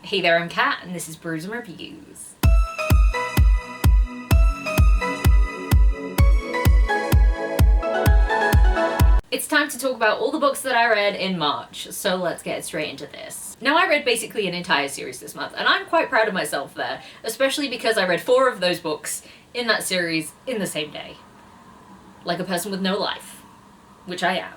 Hey there, I'm Kat, and this is Brews and Reviews. It's time to talk about all the books that I read in March, so let's get straight into this. Now, I read basically an entire series this month, and I'm quite proud of myself there, especially because I read 4 of those books in that series in the same day. Like a person with no life. Which I am.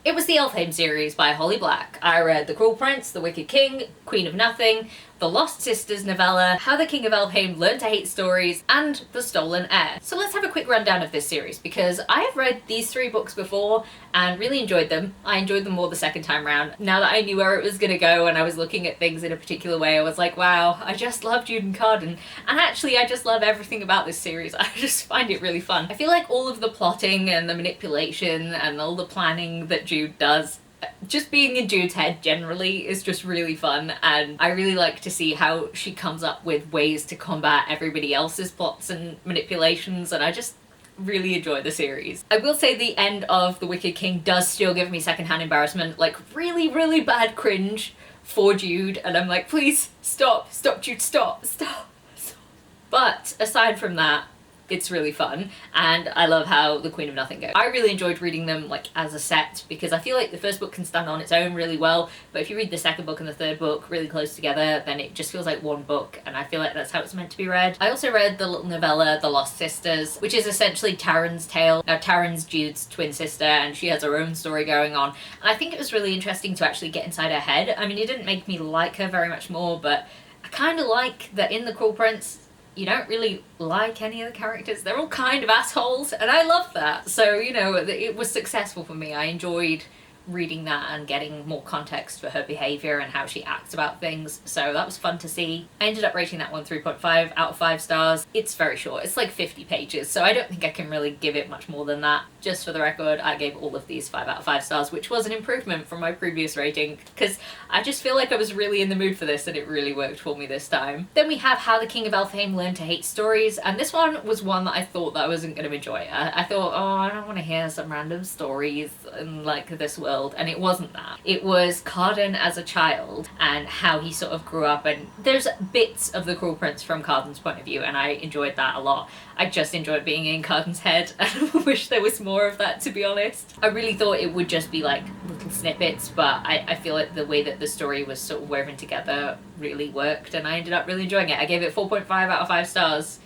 It was the Elfhame series by Holly Black. I read The Cruel Prince, The Wicked King, Queen of Nothing, The Lost Sisters novella, How the King of Elfhame Learned to Hate Stories, and The Stolen Heir. So let's have a quick rundown of this series, because I have read these 3 books before and really enjoyed them. I enjoyed them more the second time round. Now that I knew where it was going to go and I was looking at things in a particular way, I was like, wow, I just love Jude and Carden. And actually, I just love everything about this series. I just find it really fun. I feel like all of the plotting and the manipulation and all the planning that Jude does, just being in Jude's head generally is just really fun, and I really like to see how she comes up with ways to combat everybody else's plots and manipulations, and I just really enjoy the series. I will say the end of The Wicked King does still give me secondhand embarrassment, like really, really bad cringe for Jude, and I'm like, please stop Jude, stop. But aside from that, it's really fun, and I love how The Queen of Nothing goes. I really enjoyed reading them like as a set, because I feel like the first book can stand on its own really well, but if you read the second book and the third book really close together, then it just feels like one book, and I feel like that's how it's meant to be read. I also read the little novella The Lost Sisters, which is essentially Taryn's tale. Now Taryn's Jude's twin sister, and she has her own story going on, and I think it was really interesting to actually get inside her head. I mean, it didn't make me like her very much more, but I kind of like that in The Cruel Prince, you don't really like any of the characters. They're all kind of assholes, and I love that. So, you know, it was successful for me. I enjoyed reading that and getting more context for her behaviour and how she acts about things, so that was fun to see. I ended up rating that one 3.5 out of 5 stars. It's very short, it's like 50 pages, so I don't think I can really give it much more than that. Just for the record, I gave all of these 5 out of 5 stars, which was an improvement from my previous rating, because I just feel like I was really in the mood for this and it really worked for me this time. Then we have How the King of Elfhame Learned to Hate Stories, and this one was one that I thought that I wasn't going to enjoy. I thought, oh, I don't want to hear some random stories in like this world. And it wasn't that. It was Carden as a child and how he sort of grew up, and there's bits of The Cruel Prince from Carden's point of view, and I enjoyed that a lot. I just enjoyed being in Carden's head, and I wish there was more of that, to be honest. I really thought it would just be like little snippets, but I feel like the way that the story was sort of woven together really worked, and I ended up really enjoying it. I gave it 4.5 out of 5 stars.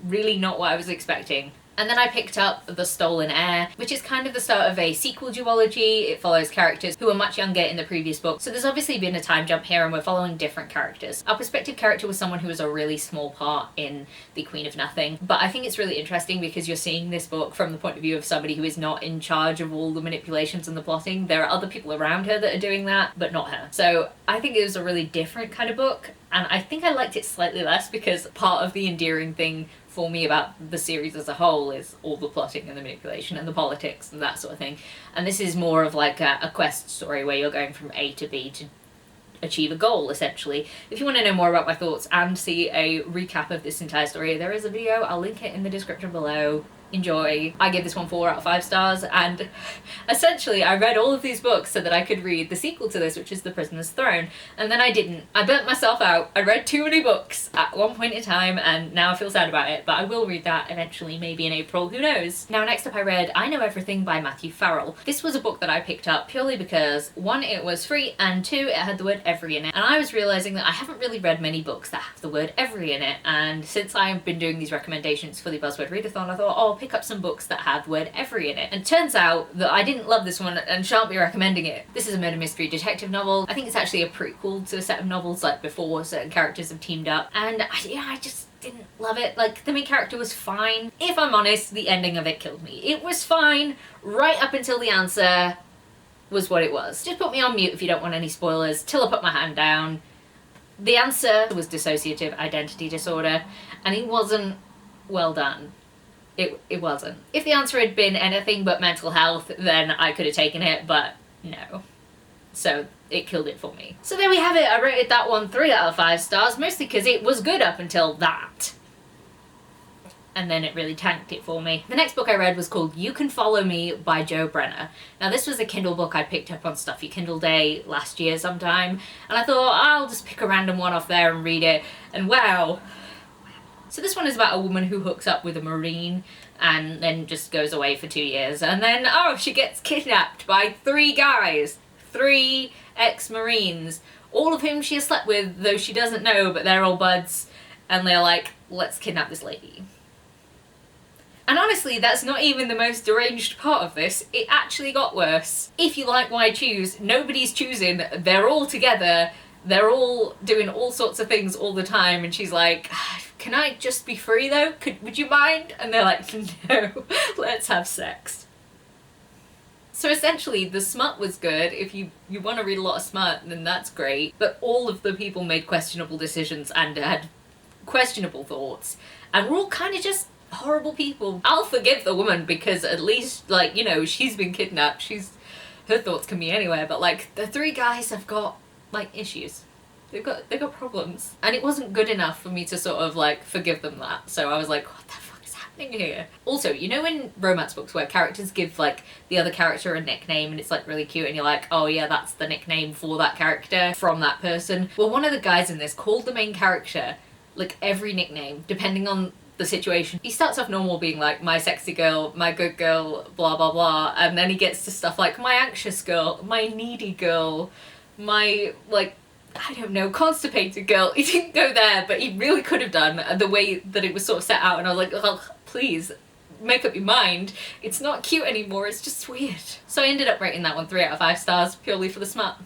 Really not what I was expecting. And then I picked up The Stolen Heir, which is kind of the start of a sequel duology. It follows characters who were much younger in the previous book, so there's obviously been a time jump here and we're following different characters. Our prospective character was someone who was a really small part in The Queen of Nothing, but I think it's really interesting because you're seeing this book from the point of view of somebody who is not in charge of all the manipulations and the plotting. There are other people around her that are doing that, but not her. So I think it was a really different kind of book, and I think I liked it slightly less because part of the endearing thing for me about the series as a whole is all the plotting and the manipulation and the politics and that sort of thing. And this is more of like a quest story where you're going from A to B to achieve a goal, essentially. If you want to know more about my thoughts and see a recap of this entire story, there is a video. I'll link it in the description below. Enjoy. I gave this one 4 out of 5 stars, and essentially I read all of these books so that I could read the sequel to this, which is The Prisoner's Throne, and then I didn't. I burnt myself out. I read too many books at one point in time, and now I feel sad about it, but I will read that eventually, maybe in April, who knows. Now next up I read I Know Everything by Matthew Farrell. This was a book that I picked up purely because 1, it was free, and 2, it had the word every in it, and I was realising that I haven't really read many books that have the word every in it, and since I've been doing these recommendations for the Buzzword Readathon, I thought, oh, pick up some books that have the word every in it. And turns out that I didn't love this one and shan't be recommending it. This is a murder mystery detective novel. I think it's actually a prequel to a set of novels like before certain characters have teamed up, and I just didn't love it. Like, the main character was fine. If I'm honest, the ending of it killed me. It was fine right up until the answer was what it was. Just put me on mute if you don't want any spoilers till I put my hand down. The answer was dissociative identity disorder, and it wasn't well done. It wasn't. If the answer had been anything but mental health, then I could have taken it, but no. So it killed it for me. So there we have it. I rated that one 3 out of 5 stars, mostly because it was good up until that. and then it really tanked it for me. The next book I read was called You Can Follow Me by Joe Brenner. Now this was a Kindle book I picked up on Stuffy Kindle Day last year sometime, and I thought I'll just pick a random one off there and read it, and wow. So this one is about a woman who hooks up with a Marine and then just goes away for 2 years, and then, oh, she gets kidnapped by 3 guys, 3 ex-Marines, all of whom she has slept with, though she doesn't know, but they're all buds, and they're like, let's kidnap this lady. And honestly, that's not even the most deranged part of this. It actually got worse. If you like Why Choose, nobody's choosing, they're all together, they're all doing all sorts of things all the time, and she's like, can I just be free though? Would you mind? And they're like, no, let's have sex. So essentially, the smut was good. If you want to read a lot of smut, then that's great. But all of the people made questionable decisions and had questionable thoughts, and we're all kind of just horrible people. I'll forgive the woman because at least, like, you know, she's been kidnapped. Her thoughts can be anywhere, but like the 3 guys have got like issues. They've got problems. And it wasn't good enough for me to sort of like forgive them that. So I was like, what the fuck is happening here? Also, you know in romance books where characters give like the other character a nickname and it's like really cute and you're like, oh yeah, that's the nickname for that character from that person. Well, one of the guys in this called the main character like every nickname depending on the situation. He starts off normal being like, my sexy girl, my good girl, blah blah blah, and then he gets to stuff like my anxious girl, my needy girl, my, like, I don't know, constipated girl. He didn't go there, but he really could have done, the way that it was sort of set out, and I was like, oh, please, make up your mind. It's not cute anymore, it's just weird. So I ended up rating that one 3 out of 5 stars, purely for the smut.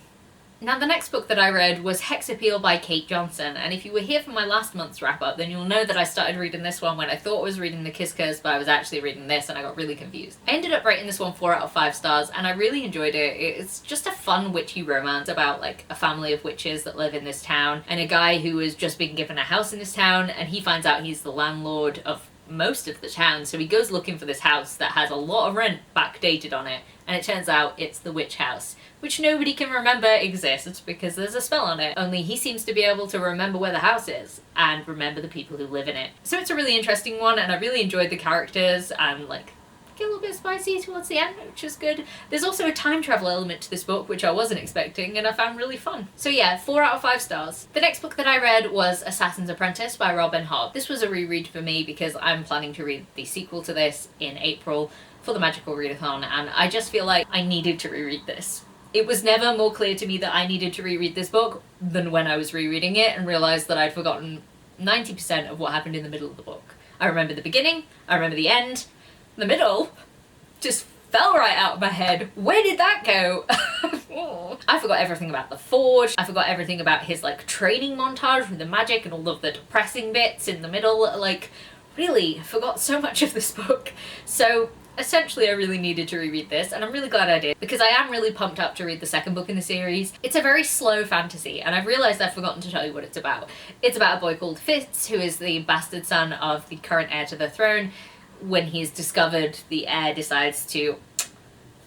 Now the next book that I read was Hex Appeal by Kate Johnson, and if you were here for my last month's wrap up, then you'll know that I started reading this one when I thought I was reading The Kiss Curse, but I was actually reading this and I got really confused. I ended up rating this one 4 out of 5 stars, and I really enjoyed it. It's just a fun witchy romance about like a family of witches that live in this town, and a guy who has just been given a house in this town, and he finds out he's the landlord of most of the town, so he goes looking for this house that has a lot of rent backdated on it, and it turns out it's the witch house, which nobody can remember exists because there's a spell on it, only he seems to be able to remember where the house is and remember the people who live in it. So it's a really interesting one, and I really enjoyed the characters, and like get a little bit spicy towards the end, which is good. There's also a time travel element to this book, which I wasn't expecting, and I found really fun. So yeah, 4 out of 5 stars. The next book that I read was Assassin's Apprentice by Robin Hobb. This was a reread for me because I'm planning to read the sequel to this in April for the Magical Readathon, and I just feel like I needed to reread this. It was never more clear to me that I needed to reread this book than when I was rereading it and realised that I'd forgotten 90% of what happened in the middle of the book. I remember the beginning, I remember the end, the middle just fell right out of my head. Where did that go? I forgot everything about the forge. I forgot everything about his like training montage with the magic and all of the depressing bits in the middle. Like, really, I forgot so much of this book. So essentially I really needed to reread this, and I'm really glad I did because I am really pumped up to read the second book in the series. It's a very slow fantasy, and I've realised I've forgotten to tell you what it's about. It's about a boy called Fitz, who is the bastard son of the current heir to the throne. When he's discovered, the heir decides to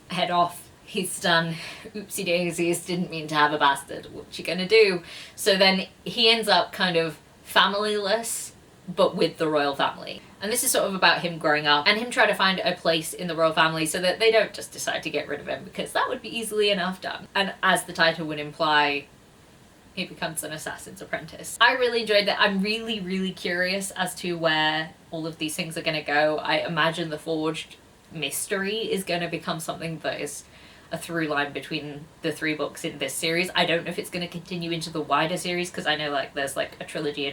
head off. He's done oopsie daisies, didn't mean to have a bastard, what you gonna do? So then he ends up kind of familyless, but with the royal family. And this is sort of about him growing up and him trying to find a place in the royal family so that they don't just decide to get rid of him, because that would be easily enough done. And as the title would imply, he becomes an assassin's apprentice. I really enjoyed that. I'm really, really curious as to where all of these things are going to go. I imagine the forged mystery is going to become something that is a through line between the 3 books in this series. I don't know if it's going to continue into the wider series, because I know like there's like a trilogy,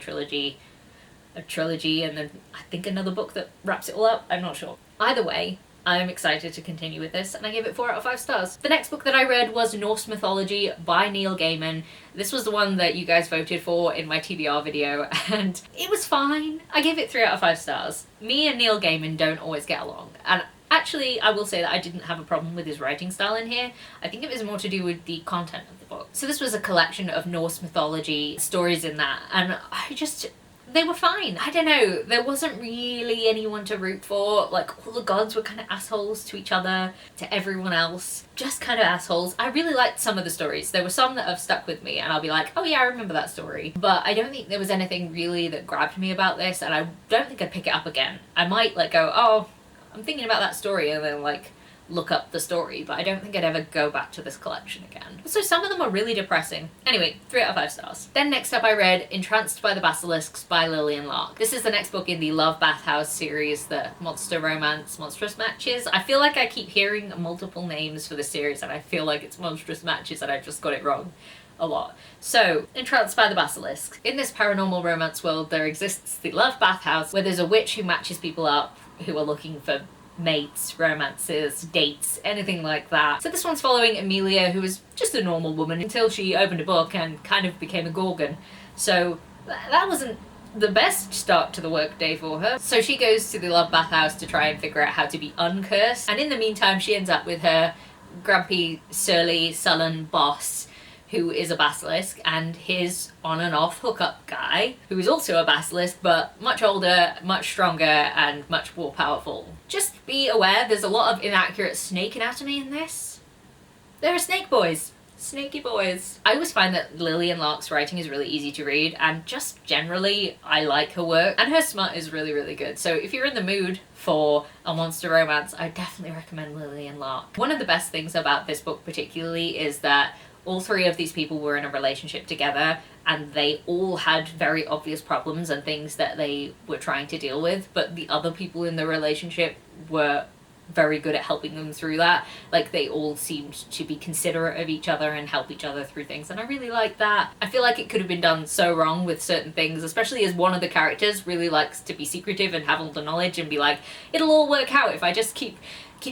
and then I think another book that wraps it all up. I'm not sure. Either way, I'm excited to continue with this, and I gave it 4 out of 5 stars. The next book that I read was Norse Mythology by Neil Gaiman. This was the one that you guys voted for in my TBR video, and it was fine. I gave it 3 out of 5 stars. Me and Neil Gaiman don't always get along, and actually I will say that I didn't have a problem with his writing style in here. I think it was more to do with the content of the book. So this was a collection of Norse mythology stories in that, and they were fine. I don't know, there wasn't really anyone to root for. Like, all the gods were kind of assholes to each other, to everyone else. Just kind of assholes. I really liked some of the stories. There were some that have stuck with me and I'll be like, oh yeah, I remember that story. But I don't think there was anything really that grabbed me about this, and I don't think I'd pick it up again. I might like go, oh, I'm thinking about that story, and then like look up the story, but I don't think I'd ever go back to this collection again. So some of them are really depressing. Anyway, 3 out of 5 stars. Then next up I read Entranced by the Basilisks by Lillian Lark. This is the next book in the Love Bathhouse series, the monster romance monstrous matches. I feel like I keep hearing multiple names for the series and I feel like it's monstrous matches and I've just got it wrong a lot. So, Entranced by the Basilisk. In this paranormal romance world there exists the Love Bathhouse, where there's a witch who matches people up who are looking for mates, romances, dates, anything like that. So this one's following Amelia, who was just a normal woman until she opened a book and kind of became a gorgon. So that wasn't the best start to the workday for her. So she goes to the Love Bathhouse to try and figure out how to be uncursed, and in the meantime she ends up with her grumpy, surly, sullen boss, who is a basilisk, and his on and off hookup guy, who is also a basilisk, but much older, much stronger, and much more powerful. Just be aware, there's a lot of inaccurate snake anatomy in this. There are snake boys. Snaky boys. I always find that Lillian Lark's writing is really easy to read, and just generally I like her work, and her smut is really, really good. So if you're in the mood for a monster romance, I definitely recommend Lillian Lark. One of the best things about this book particularly is that all 3 of these people were in a relationship together, and they all had very obvious problems and things that they were trying to deal with, but the other people in the relationship were very good at helping them through that. Like, they all seemed to be considerate of each other and help each other through things, and I really like that. I feel like it could have been done so wrong with certain things, especially as one of the characters really likes to be secretive and have all the knowledge and be like, it'll all work out if I just keep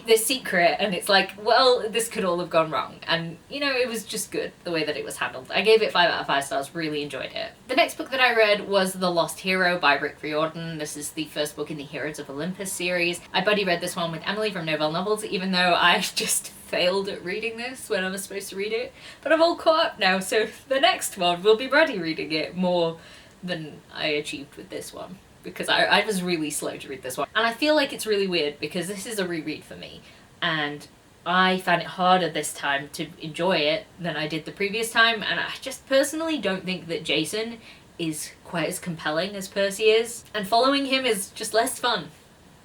this secret, and it's like, well, this could all have gone wrong. And you know, it was just good the way that it was handled. I gave it 5 out of 5 stars, really enjoyed it. The next book that I read was The Lost Hero by Rick Riordan. This is the first book in the Heroes of Olympus series. I buddy read this one with Emily from Novelle Novels, even though I just failed at reading this when I was supposed to read it, but I'm all caught up now, so the next one will be buddy reading it more than I achieved with this one, because I was really slow to read this one. And I feel like it's really weird because this is a reread for me, and I found it harder this time to enjoy it than I did the previous time, and I just personally don't think that Jason is quite as compelling as Percy is, and following him is just less fun.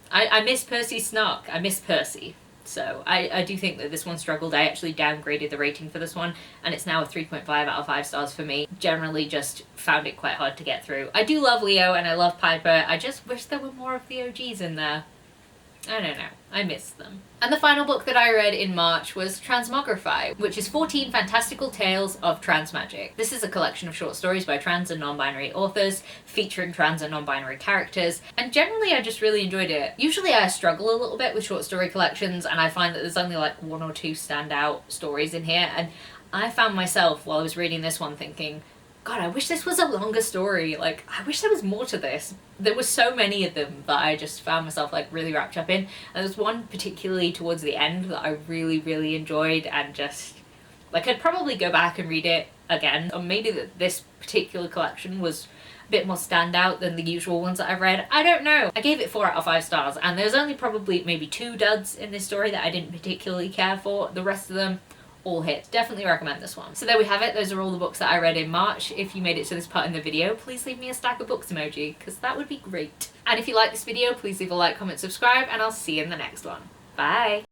I miss Percy's snark. I miss Percy. So I do think that this one struggled. I actually downgraded the rating for this one, and it's now a 3.5 out of 5 stars for me. Generally just found it quite hard to get through. I do love Leo and I love Piper. I just wish there were more of the OGs in there. I don't know. I miss them. And the final book that I read in March was Transmography, which is 14 fantastical tales of trans magic. This is a collection of short stories by trans and non-binary authors, featuring trans and non-binary characters, and generally I just really enjoyed it. Usually I struggle a little bit with short story collections, and I find that there's only like 1 or 2 standout stories in here, and I found myself while I was reading this one thinking, God, I wish this was a longer story. Like, I wish there was more to this. There were so many of them that I just found myself like really wrapped up in. And there's one particularly towards the end that I really, really enjoyed, and just like I'd probably go back and read it again. Or maybe that this particular collection was a bit more standout than the usual ones that I've read. I don't know. I gave it 4 out of 5 stars, and there's only probably maybe 2 duds in this story that I didn't particularly care for. The rest of them all hits. Definitely recommend this one. So there we have it. Those are all the books that I read in March. If you made it to this part in the video, please leave me a stack of books emoji, because that would be great. And if you like this video, please leave a like, comment, subscribe, and I'll see you in the next one. Bye!